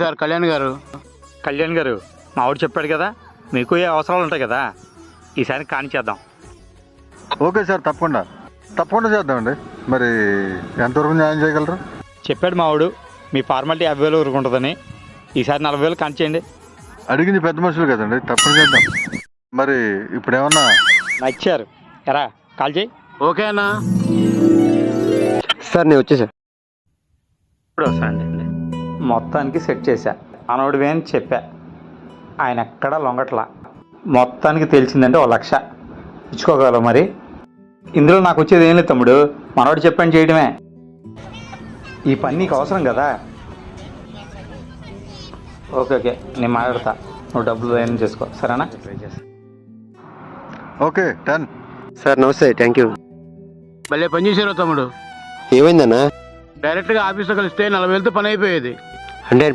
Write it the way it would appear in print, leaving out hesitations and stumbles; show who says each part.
Speaker 1: Sir Kalyan గారు.
Speaker 2: కళ్యాణ్ గారు, మా ఆవిడ చెప్పాడు కదా, మీకు ఏ అవసరాలు ఉంటాయి కదా, ఈసారి కానిచేద్దాం.
Speaker 3: ఓకే సార్, తప్పకుండా తప్పకుండా చేద్దామండి. మరి ఎంతవరకు న్యాయం చేయగలరు?
Speaker 2: చెప్పాడు మా ఆవిడు, మీ ఫార్మాలిటీ 50,000 వరకు ఉంటుందని. ఈసారి 40,000 కానిచేయండి.
Speaker 3: అడిగింది పెద్ద మనుషులు కదండి, తప్పకుండా చేద్దాం. మరి ఇప్పుడు ఏమన్నా
Speaker 2: నచ్చారు ఎరా, కాల్ చేయి.
Speaker 1: ఓకే అన్నా.
Speaker 4: సార్ నేను వచ్చేసా.
Speaker 2: ఇప్పుడు వస్తానండి. మొత్తానికి సెట్ చేశా. మనోడివే అని చెప్పా, ఆయన ఎక్కడా లొంగట్లా. మొత్తానికి తెలిసిందంటే 1,00,000 ఇచ్చుకోగలవు. మరి ఇందులో నాకు వచ్చేది ఏం లేదు తమ్ముడు, మనోడు చెప్పాను చేయడమే. ఈ పని నీకు అవసరం కదా. ఓకే ఓకే, నేను మాట్లాడతా, నువ్వు డబ్బులు ఏం చేసుకో, సరేనా?
Speaker 3: Okay done.
Speaker 4: సార్ నమస్తే, థ్యాంక్ యూ.
Speaker 1: భలే పని చేశారు తమ్ముడు.
Speaker 4: ఏమైందన్నా?
Speaker 1: డైరెక్ట్గా ఆఫీస్లో కలిస్తే 40,000తో పని అయిపోయేది.
Speaker 4: అంటే ఆయన